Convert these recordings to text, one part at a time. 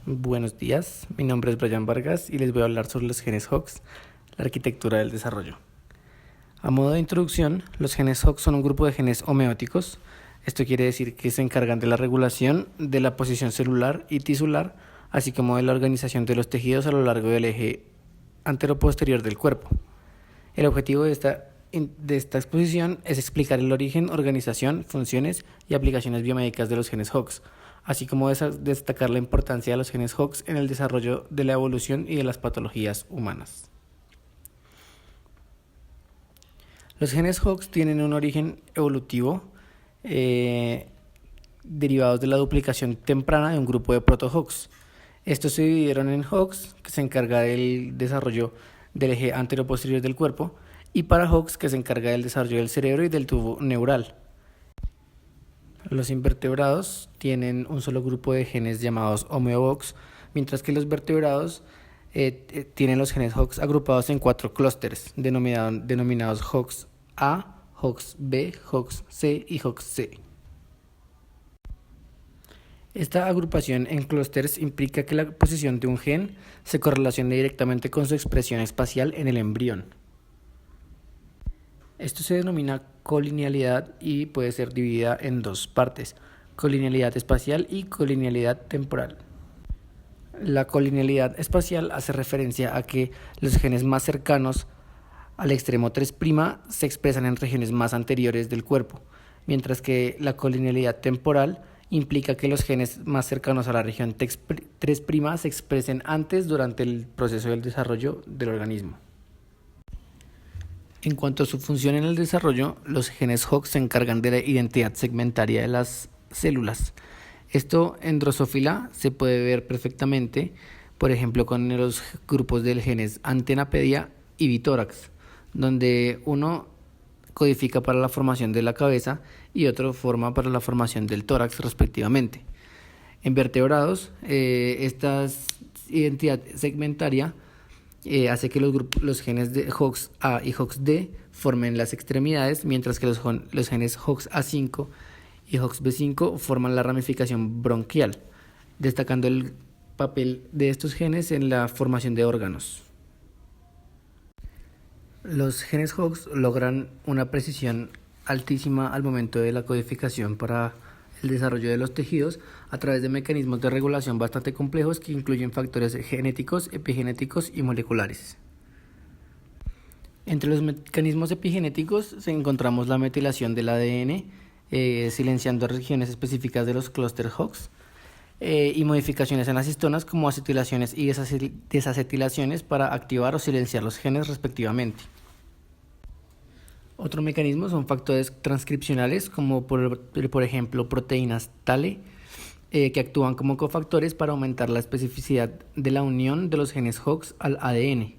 Buenos días, mi nombre es Brian Vargas y les voy a hablar sobre los genes Hox, la arquitectura del desarrollo. A modo de introducción, los genes Hox son un grupo de genes homeóticos. Esto quiere decir que se encargan de la regulación de la posición celular y tisular, así como de la organización de los tejidos a lo largo del eje anteroposterior del cuerpo. El objetivo de esta exposición es explicar el origen, organización, funciones y aplicaciones biomédicas de los genes Hox, así como destacar la importancia de los genes Hox en el desarrollo de la evolución y de las patologías humanas. Los genes Hox tienen un origen evolutivo derivados de la duplicación temprana de un grupo de proto-Hox. Estos se dividieron en Hox, que se encarga del desarrollo del eje anteroposterior del cuerpo, y para-Hox, que se encarga del desarrollo del cerebro y del tubo neural. Los invertebrados tienen un solo grupo de genes llamados homeobox, mientras que los vertebrados tienen los genes Hox agrupados en 4 clústeres, denominados Hox A, Hox B, Hox C y Hox C. Esta agrupación en clústeres implica que la posición de un gen se correlaciona directamente con su expresión espacial en el embrión. Esto se denomina colinealidad y puede ser dividida en 2 partes: colinealidad espacial y colinealidad temporal. La colinealidad espacial hace referencia a que los genes más cercanos al extremo 3' se expresan en regiones más anteriores del cuerpo, mientras que la colinealidad temporal implica que los genes más cercanos a la región 3' se expresen antes durante el proceso del desarrollo del organismo. En cuanto a su función en el desarrollo, los genes Hox se encargan de la identidad segmentaria de las células. Esto en Drosophila se puede ver perfectamente, por ejemplo, con los grupos de genes Antenapedia y Bitórax, donde uno codifica para la formación de la cabeza y otro forma para la formación del tórax, respectivamente. En vertebrados, esta identidad segmentaria hace que los genes de Hox A y Hox D formen las extremidades, mientras que los genes Hox A5 y Hox B5 forman la ramificación bronquial, destacando el papel de estos genes en la formación de órganos. Los genes Hox logran una precisión altísima al momento de la codificación para el desarrollo de los tejidos a través de mecanismos de regulación bastante complejos que incluyen factores genéticos, epigenéticos y moleculares. Entre los mecanismos epigenéticos encontramos la metilación del ADN, silenciando regiones específicas de los clústeres Hox, y modificaciones en las histonas como acetilaciones y desacetilaciones para activar o silenciar los genes respectivamente. Otro mecanismo son factores transcripcionales como por ejemplo proteínas TALE, que actúan como cofactores para aumentar la especificidad de la unión de los genes Hox al ADN,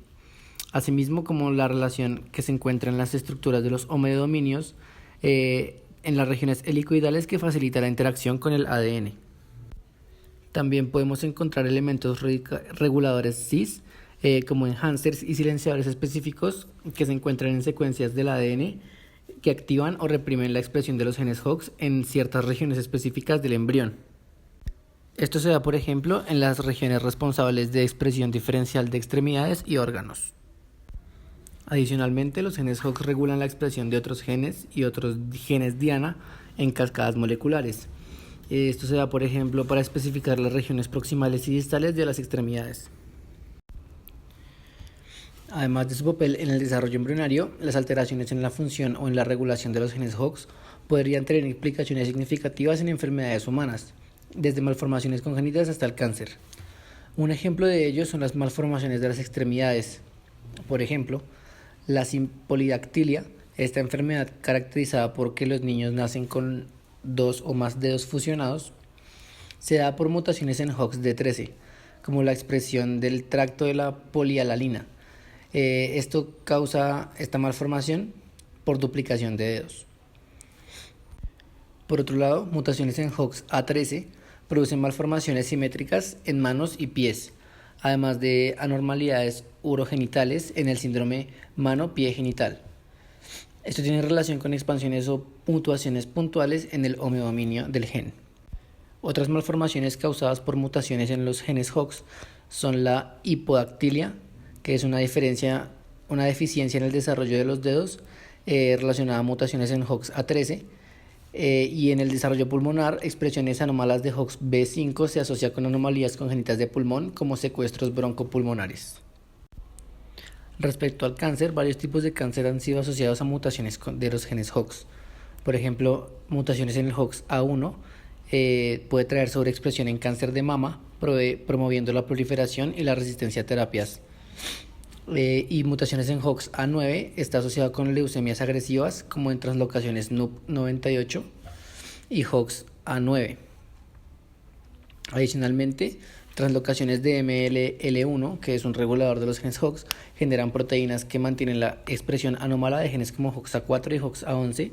asimismo como la relación que se encuentra en las estructuras de los homeodominios en las regiones helicoidales que facilita la interacción con el ADN. También podemos encontrar elementos reguladores cis, como enhancers y silenciadores específicos que se encuentran en secuencias del ADN que activan o reprimen la expresión de los genes Hox en ciertas regiones específicas del embrión. Esto se da, por ejemplo, en las regiones responsables de expresión diferencial de extremidades y órganos. Adicionalmente, los genes Hox regulan la expresión de otros genes y otros genes diana en cascadas moleculares. Esto se da, por ejemplo, para especificar las regiones proximales y distales de las extremidades. Además de su papel en el desarrollo embrionario, las alteraciones en la función o en la regulación de los genes Hox podrían tener implicaciones significativas en enfermedades humanas, desde malformaciones congénitas hasta el cáncer. Un ejemplo de ello son las malformaciones de las extremidades. Por ejemplo, la simpolidactilia, esta enfermedad caracterizada por que los niños nacen con 2 o más dedos fusionados, se da por mutaciones en Hox D13, como la expresión del tracto de la polialalina. Esto causa esta malformación por duplicación de dedos. Por otro lado, mutaciones en Hox A13 producen malformaciones simétricas en manos y pies, además de anormalidades urogenitales en el síndrome mano-pie genital. Esto tiene relación con expansiones o mutaciones puntuales en el homeodominio del gen. Otras malformaciones causadas por mutaciones en los genes Hox son la hipodactilia, que es una deficiencia en el desarrollo de los dedos relacionada a mutaciones en HOX-A13, y en el desarrollo pulmonar, expresiones anómalas de HOX-B5 se asocia con anomalías congénitas de pulmón como secuestros broncopulmonares. Respecto al cáncer, varios tipos de cáncer han sido asociados a mutaciones de los genes HOX. Por ejemplo, mutaciones en el HOX-A1 puede traer sobreexpresión en cáncer de mama, promoviendo la proliferación y la resistencia a terapias. Y mutaciones en HOX-A9 está asociado con leucemias agresivas como en translocaciones NUP98 y HOX-A9. Adicionalmente, translocaciones de MLL1, que es un regulador de los genes HOX, generan proteínas que mantienen la expresión anómala de genes como HOX-A4 y HOX-A11,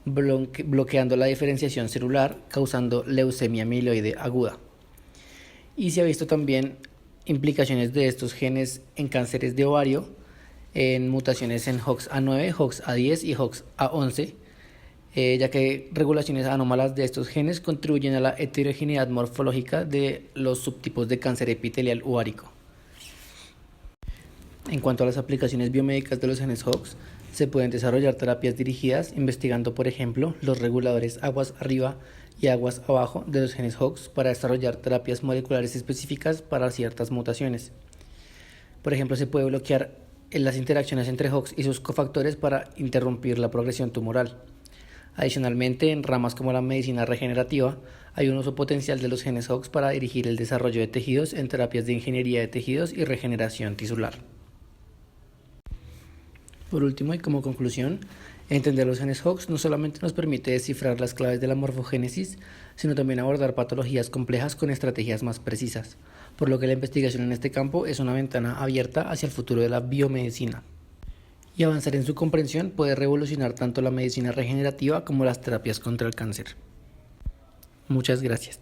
bloqueando la diferenciación celular, causando leucemia mieloide aguda. Y se ha visto también implicaciones de estos genes en cánceres de ovario, en mutaciones en HOX-A9, HOX-A10 y HOX-A11, ya que regulaciones anómalas de estos genes contribuyen a la heterogeneidad morfológica de los subtipos de cáncer epitelial ovárico. En cuanto a las aplicaciones biomédicas de los genes HOX, se pueden desarrollar terapias dirigidas investigando, por ejemplo, los reguladores aguas arriba y aguas abajo de los genes HOX para desarrollar terapias moleculares específicas para ciertas mutaciones. Por ejemplo, se puede bloquear las interacciones entre HOX y sus cofactores para interrumpir la progresión tumoral. Adicionalmente, en ramas como la medicina regenerativa, hay un uso potencial de los genes HOX para dirigir el desarrollo de tejidos en terapias de ingeniería de tejidos y regeneración tisular. Por último, y como conclusión, entender los genes HOX no solamente nos permite descifrar las claves de la morfogénesis, sino también abordar patologías complejas con estrategias más precisas, por lo que la investigación en este campo es una ventana abierta hacia el futuro de la biomedicina. Y avanzar en su comprensión puede revolucionar tanto la medicina regenerativa como las terapias contra el cáncer. Muchas gracias.